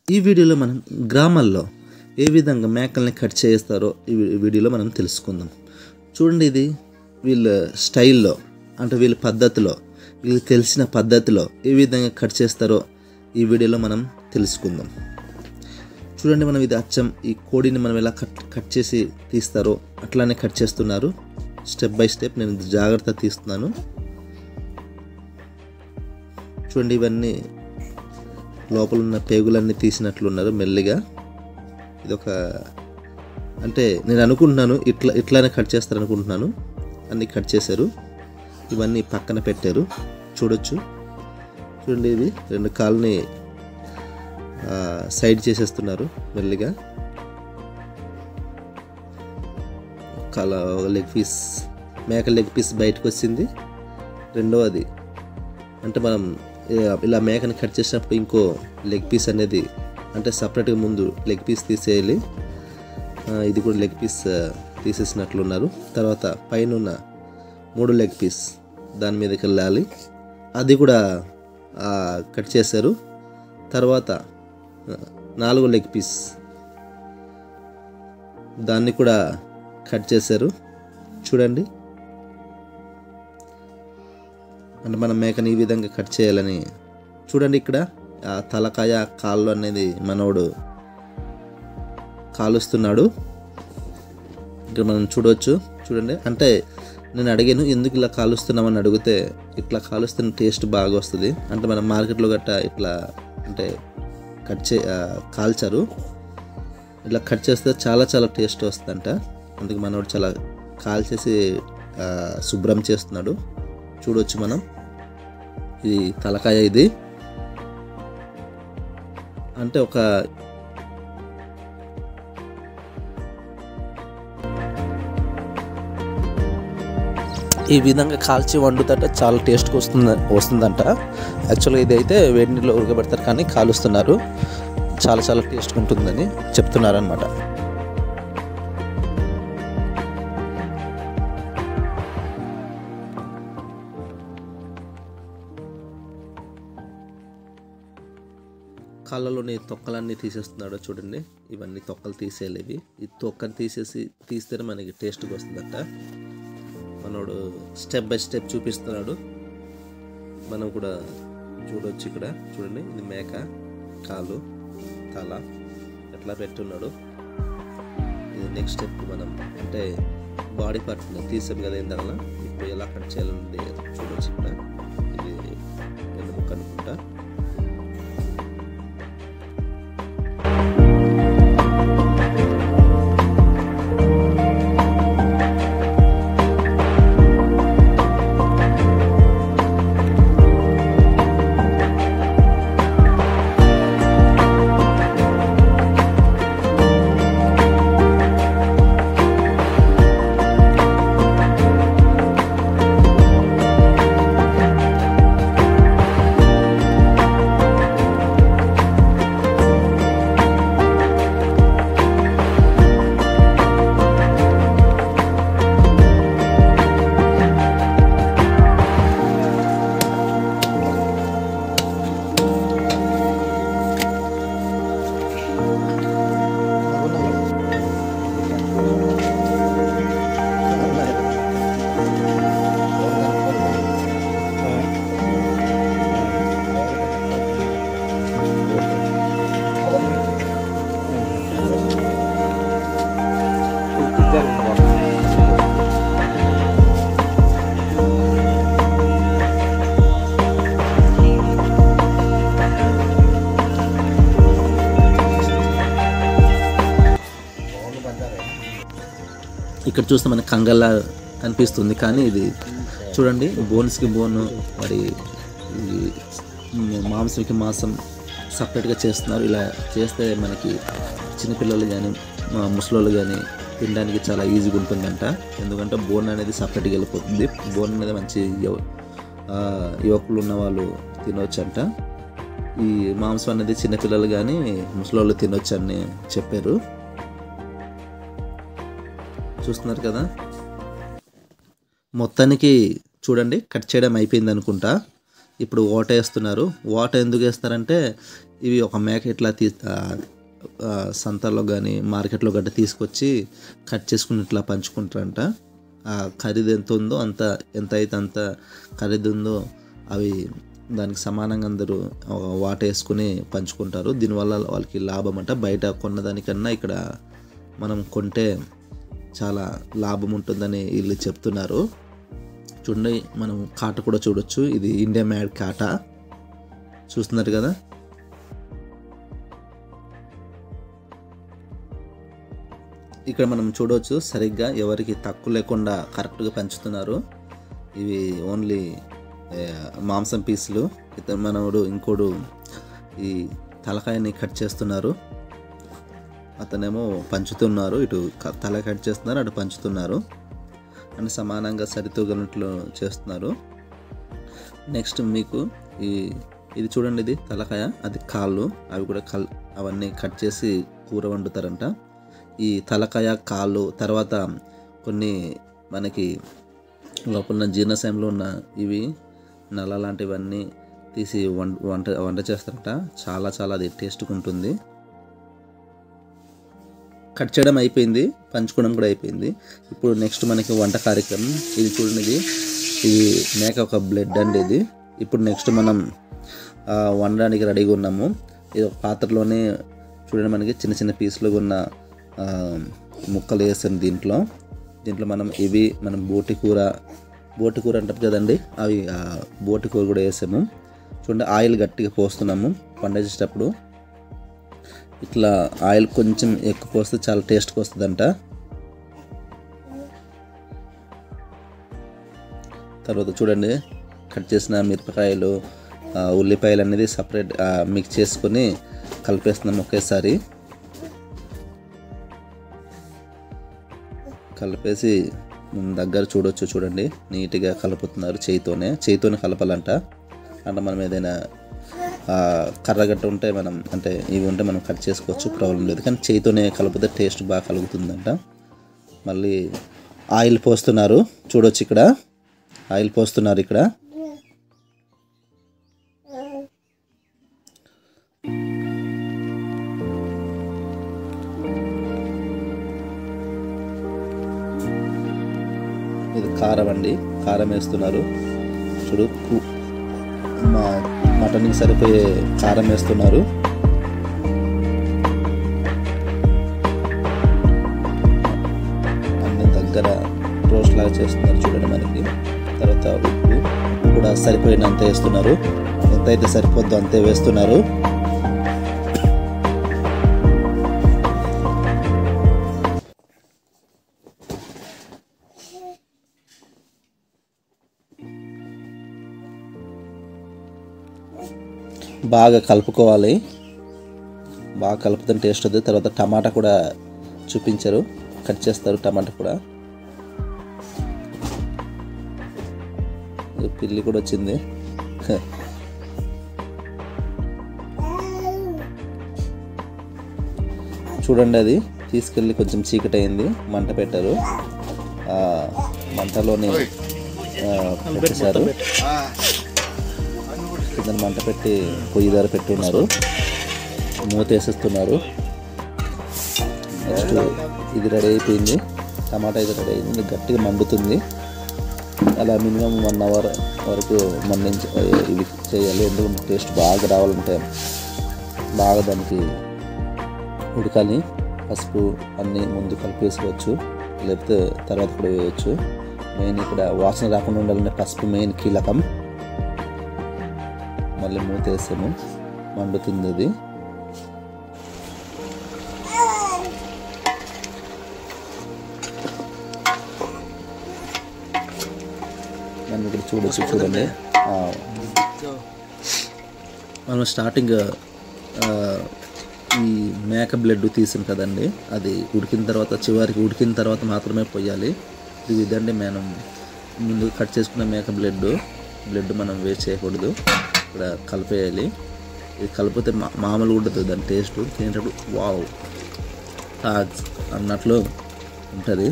ఈ వీడియోలో మనం గ్రామాల్లో ఏ విధంగా మేకల్ని కట్ చేస్తారో ఈ వీడియోలో మనం తెలుసుకుందాం. చూడండి, ఇది వీళ్ళ స్టైల్లో అంటే వీళ్ళ పద్ధతిలో, వీళ్ళకి తెలిసిన పద్ధతిలో ఏ విధంగా కట్ చేస్తారో ఈ వీడియోలో మనం తెలుసుకుందాం. చూడండి, మనం ఇది అచ్చం ఈ కోడిని మనం ఎలా కట్ చేసి తీస్తారో అట్లానే కట్ చేస్తున్నారు. స్టెప్ బై స్టెప్ నేను జాగ్రత్త తీస్తున్నాను. చూడండి, ఇవన్నీ లోపల ఉన్న పేగులన్నీ తీసినట్లున్నారు మెల్లిగా. ఇదొక అంటే నేను అనుకుంటున్నాను ఇట్లానే కట్ చేస్తారు అనుకుంటున్నాను. అన్నీ కట్ చేశారు, ఇవన్నీ పక్కన పెట్టారు. చూడొచ్చు, చూడండి, ఇవి రెండు కాళ్ళని సైడ్ చేసేస్తున్నారు మెల్లిగా. లెగ్ పీస్, మేక లెగ్ పీస్ బయటకు వచ్చింది. రెండవది అంటే మనం ఇలా మేకని కట్ చేసినప్పుడు ఇంకో లెగ్ పీస్ అనేది అంటే సపరేట్గా ముందు లెగ్ పీస్ తీసేయాలి. ఇది కూడా లెగ్ పీస్ తీసేసినట్లున్నారు. తర్వాత పైన ఉన్న 3 లెగ్ పీస్ దాని మీదకి వెళ్ళాలి, అది కూడా కట్ చేశారు. తర్వాత 4 లెగ్ పీస్ దాన్ని కూడా కట్ చేశారు. చూడండి, అంటే మనం మేకని ఈ విధంగా కట్ చేయాలని. చూడండి, ఇక్కడ తలకాయ కాళ్ళు అనేది మనోడు కాలుస్తున్నాడు. ఇక్కడ మనం చూడవచ్చు. చూడండి, అంటే నేను అడిగాను ఎందుకు ఇలా కాలుస్తున్నామని అడిగితే, ఇట్లా కాలుస్తున్న టేస్ట్ బాగా వస్తుంది అంటే మనం మార్కెట్లో గట్ట ఇట్లా అంటే కాల్చారు. ఇట్లా కట్ చేస్తే చాలా చాలా టేస్ట్ వస్తుందంట. అందుకు మనోడు చాలా కాల్చేసి శుభ్రం చేస్తున్నాడు. చూడవచ్చు మనం, ఇది తలకాయ. ఇది అంటే ఒక ఈ విధంగా కాల్చి వండుతుంటే చాలా టేస్ట్గా వస్తుందంట. యాక్చువల్గా ఇదైతే వేడి నీళ్ళు ఉడకబెడతారు కానీ కాలుస్తున్నారు, చాలా చాలా టేస్ట్గా ఉంటుందని చెప్తున్నారు అన్నమాట. కాళ్ళలోని తొక్కలన్నీ తీసేస్తున్నాడు. చూడండి, ఇవన్నీ తొక్కలు తీసేయాలి. ఈ తొక్కని తీస్తేనే మనకి టేస్ట్గా వస్తుందంట. మనోడు స్టెప్ బై స్టెప్ చూపిస్తున్నాడు. మనం కూడా చూడవచ్చు. ఇక్కడ చూడండి, ఇది మేక కాలు తల ఎట్లా పెట్టున్నాడు. ఇది నెక్స్ట్ స్టెప్ మనం అంటే బాడీ పార్ట్ తీసాం కదా ఇందాక, ఇప్పుడు ఎలా కట్ చేయాలన్నది చూడవచ్చు. ఇక్కడ ఇది వెన్నుముక్క అనుకుంటా. ఇక్కడ చూస్తే మనకి కంగల్లా అనిపిస్తుంది కానీ ఇది చూడండి, బోన్స్కి బోన్, మరి మాంసంకి మాంసం సపరేట్గా చేస్తున్నారు. ఇలా చేస్తే మనకి చిన్నపిల్లలు కానీ ముసలోళ్ళు కానీ తినడానికి చాలా ఈజీగా ఉంటుందంట. ఎందుకంటే బోన్ అనేది సపరేట్గా వెళ్ళిపోతుంది. బోన్ అనేది మంచి యువకులు ఉన్న వాళ్ళు తినవచ్చంట. ఈ మాంసం అనేది చిన్నపిల్లలు కానీ ముసలోళ్ళు తినవచ్చు అని చెప్పారు. చూస్తున్నారు కదా, మొత్తానికి చూడండి కట్ చేయడం అయిపోయింది అనుకుంటా. ఇప్పుడు ఓట వేస్తున్నారు. ఓట ఎందుకు వేస్తారంటే ఇవి ఒక మేక ఇట్లా సంతలో కానీ మార్కెట్లో గట్ట తీసుకొచ్చి కట్ చేసుకుని ఇట్లా పంచుకుంటారంట. ఆ ఖరీదు ఎంత ఉందో ఎంత అయితే అంత ఖరీదు ఉందో అవి దానికి సమానంగా అందరూ వాట వేసుకుని పంచుకుంటారు. దీనివల్ల వాళ్ళకి లాభం అంట. బయట కొన్నదానికన్నా ఇక్కడ మనం కొంటే చాలా లాభం ఉంటుందని వీళ్ళు చెప్తున్నారు. చూడండి, మనం కాట కూడా చూడొచ్చు. ఇది ఇండియా మేడ్ కాట చూస్తున్నారు కదా. ఇక్కడ మనం చూడవచ్చు సరిగ్గా ఎవరికి తక్కువ లేకుండా కరెక్ట్గా పంచుతున్నారు. ఇవి ఓన్లీ మాంసం పీసులు. మనోడు ఇంకోడు ఈ తలకాయని కట్ చేస్తున్నారు. అతనేమో పంచుతున్నారు. ఇటు తల కట్ చేస్తున్నారు, అటు పంచుతున్నారు. అని సమానంగా సరితూగనట్లు చేస్తున్నారు. నెక్స్ట్ మీకు ఇది చూడండి, ఇది తలకాయ, అది కాళ్ళు. అవి కూడా అవన్నీ కట్ చేసి కూర వండుతారంట. ఈ తలకాయ, కాళ్ళు, తర్వాత కొన్ని మనకి లోపల జీర్ణశయంలో ఉన్న ఇవి నల్ల లాంటివన్నీ తీసి వంట చేస్తారంట. చాలా అది టేస్ట్గా ఉంటుంది. కట్ చేయడం అయిపోయింది, పంచుకోవడం కూడా అయిపోయింది. ఇప్పుడు నెక్స్ట్ మనకి వంట కార్యక్రమం. ఇది చూడండి, ఇది మేక ఒక బ్లడ్ అండి ఇది. ఇప్పుడు నెక్స్ట్ మనం వండడానికి రెడీగా ఉన్నాము. ఇది ఒక పాత్రలోనే చూడండి, మనకి చిన్న చిన్న పీసులుగా ఉన్న ముక్కలు వేసాను దీంట్లో. మనం బోటి కూర అంటారు కదండి, అవి బోటి కూర కూడా వేసాము. చూడండి, ఆయిల్ గట్టిగా పోస్తున్నాము వండేసేటప్పుడు. ఇట్లా ఆయిల్ కొంచెం ఎక్కువ పోస్తే చాలా టేస్ట్గా వస్తుందంట. తర్వాత చూడండి, కట్ చేసిన మిరపకాయలు, ఉల్లిపాయలు అనేది సపరేట్ మిక్స్ చేసుకొని కలిపేస్తున్నాం ఒకేసారి. కలిపేసి దగ్గర చూడండి, నీట్గా కలుపుతున్నారు. చేయితోనే కలపాలంట. అంటే మనం ఏదైనా కర్రగట్ట ఉంటే ఇవి ఉంటే మనం కట్ చేసుకోవచ్చు, ప్రాబ్లం లేదు. కానీ చేయితోనే కలిపితే టేస్ట్ బాగా కలుగుతుందంట. మళ్ళీ ఆయిల్ పోస్తున్నారు, చూడొచ్చు ఇక్కడ ఆయిల్ పోస్తున్నారు. ఇక్కడ ఇది కారం అండి, కారం వేస్తున్నారు. చూడు, మటన్కి సరిపోయే కారం వేస్తున్నారు. అన్ని దగ్గర రోస్ట్ లాగా చేస్తున్నారు చూడండి మనకి. తర్వాత ఉప్పు కూడా సరిపోయినంత వేస్తున్నారు. ఎంతైతే సరిపోద్దో అంతే వేస్తున్నారు. బాగా కలుపుకోవాలి. బాగా కలుపుతాం, టేస్ట్ వద్దు. తర్వాత టమాటా కూడా చూపించారు, కట్ చేస్తారు టమాటా కూడా. పిల్లి కూడా వచ్చింది. చూడండి, అది తీసుకెళ్ళి కొంచెం చీకటి అయింది, మంట పెట్టారు. మంటలోనే పెట్టేశారు. కింద మంట పెట్టి పొయ్యి ధర పెట్టి ఉన్నారు. మూత వేసేస్తున్నారు. నెక్స్ట్ ఇది రెడీ అయిపోయింది. టమాటా అయితే రెడీ అయింది. గట్టిగా మండుతుంది. అలా మినిమం 1 అవర్ వరకు మండించి ఇవి చేయాలి. ఎందుకంటే టేస్ట్ బాగా రావాలంటే బాగా దానికి ఉడకాలి. పసుపు అన్నీ ముందు కలిపేసుకోవచ్చు, లేకపోతే తర్వాత కూడా వేయచ్చు. మెయిన్ ఇక్కడ వాసన రాకుండా ఉండాలంటే పసుపు మెయిన్ కీలకం. మళ్ళీ మూత వేసాము, మండుతుంది అది. మనం ఇక్కడ చూడండి, మనం స్టార్టింగ్ ఈ మేక బ్లడ్ తీసాం కదండి, అది చివరికి ఉడికిన తర్వాత మాత్రమే పోయాలి. ఇదండి మనం ముందు కట్ చేసుకున్న మేక బ్లడ్ మనం వేస్ట్ చేయకూడదు. ఇక్కడ కలిపేయాలి. ఇది కలిపితే మామూలుగా ఉంటుంది దాని టేస్ట్. తినేటప్పుడు వావ్ తాజ్ అన్నట్లు ఉంటుంది.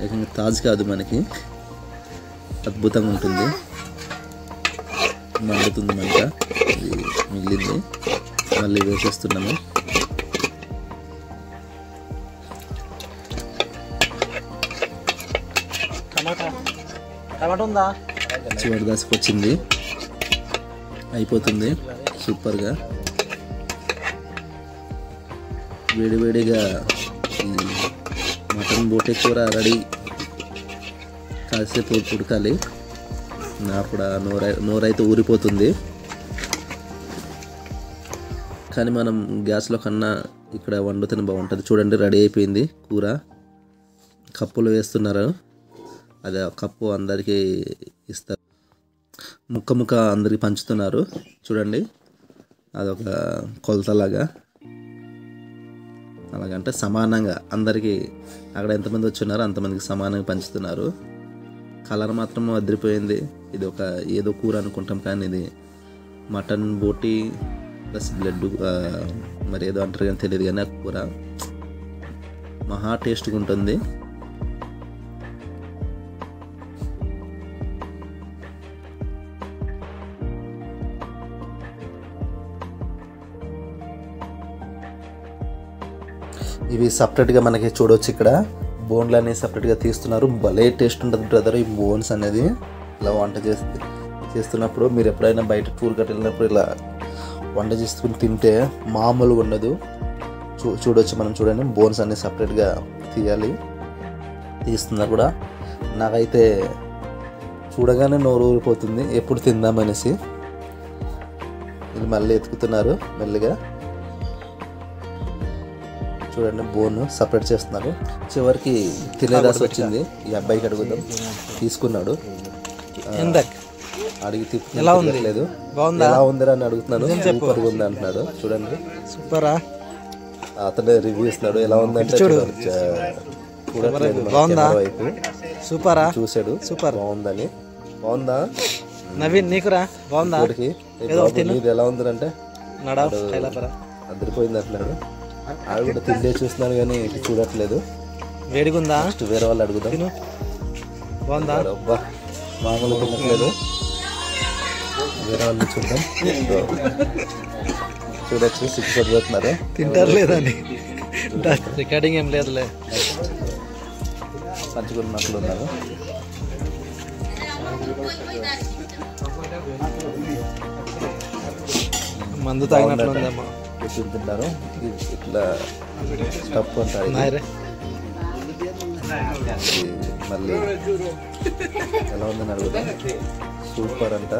ఏకంగా తాజ్ కాదు, మనకి అద్భుతంగా ఉంటుంది. మండుతుంది మంట. ఇది మిగిలింది మళ్ళీ వేసేస్తున్నాము. చివరి దశకు వచ్చింది, అయిపోతుంది సూపర్గా. వేడివేడిగా ఈ మటన్ బోటి కూర రెడీ. కాసేపు ఉడకాలి, అప్పుడు నోరైతే ఊరిపోతుంది. కానీ మనం గ్యాస్లో కన్నా ఇక్కడ వండుతూనే బాగుంటుంది. చూడండి రెడీ అయిపోయింది కూర. కప్పులు వేస్తున్నారు, అదే కప్పు అందరికీ ఇస్తారు. ముక్క ముక్క అందరికి పంచుతున్నారు చూడండి. అదొక కొలతలాగా, అలాగంటే సమానంగా అందరికీ అక్కడ ఎంతమంది వచ్చున్నారో అంతమందికి సమానంగా పంచుతున్నారు. కలర్ మాత్రం అదిరిపోయింది. ఇది ఒక ఏదో కూర అనుకుంటాం, కానీ ఇది మటన్ బోటి ప్లస్ బ్లడ్ మరి ఏదో అంటారు కానీ తెలియదు, కానీ ఆ కూర మహా టేస్ట్గా ఉంటుంది. ఇవి సపరేట్గా మనకి చూడవచ్చు, ఇక్కడ బోన్లు అనేవి సపరేట్గా తీస్తున్నారు. భలే టేస్ట్ ఉంటుంది బ్రదర్ ఈ బోన్స్ అనేది. ఇలా వంట చేస్తున్నప్పుడు మీరు ఎప్పుడైనా బయట టూర్ గట్ట వెళ్ళినప్పుడు ఇలా వంట చేసుకుని తింటే మామూలుగా ఉండదు. చూడవచ్చు మనం. చూడండి బోన్స్ అన్నీ సపరేట్గా తీయాలి, తీస్తున్నారు కూడా. నాకైతే చూడగానే నోరు ఊరిపోతుంది, ఎప్పుడు తిందామనేసి. ఇది మళ్ళీ ఎతుకుతున్నారు మెల్లిగా. చూడండి బోన్ సపరేట్ చేస్తున్నారు. చివరికి తినేదాసి వచ్చింది. ఈ అబ్బాయికి అడుగుదాం, తీసుకున్నాడు. అడిగి తిప్పలేదు, ఎలా ఉంది అని అడుగుతున్నాను. సూపర్గా ఉంది అంటున్నాడు. చూడండి సూపరా, అతనే రివ్యూ ఇస్తున్నాడు. ఎలా ఉందంటే చూడట్లేదు వైపు, సూపరా చూసాడు. సూపర్ బాగుందని. బాగుందా నవీన్? నీకురా బాగుందా? ఇది ఎలా ఉంది అంటే అదిరిపోయింది అంటున్నాడు. ఆవిడ కూడా తిండే చూస్తున్నాను కానీ చూడట్లేదు. వేడిగుందా? నెక్స్ట్ వేరే వాళ్ళు అడుగుదాం. బాగుందా? అబ్బా మామూలు తినట్లేదు. వేరే వాళ్ళు చూద్దాం. చూడొచ్చు, సిగ్గుపడిపోతున్నారు. తింటారు లేదని రికార్డింగ్ ఏం లేదులే, పంచుకున్నట్లు ఉన్నారు. మందు తాగినట్లు ఉందమ్మా. తింటున్నారు ఇట్లా స్టఫ్ ఉంటాయి. మళ్ళీ ఎలా ఉందని అడుగుతా. సూపర్ అంట.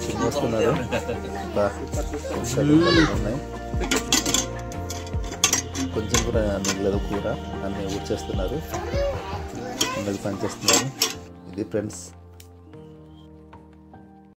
చిన్నస్తున్నారు, ఉన్నాయి. కొంచెం కూడా మిగలేదు కూర, అన్నీ ఊడ్చేస్తున్నారు, అందరికి పనిచేస్తున్నారు. ఇది ఫ్రెండ్స్.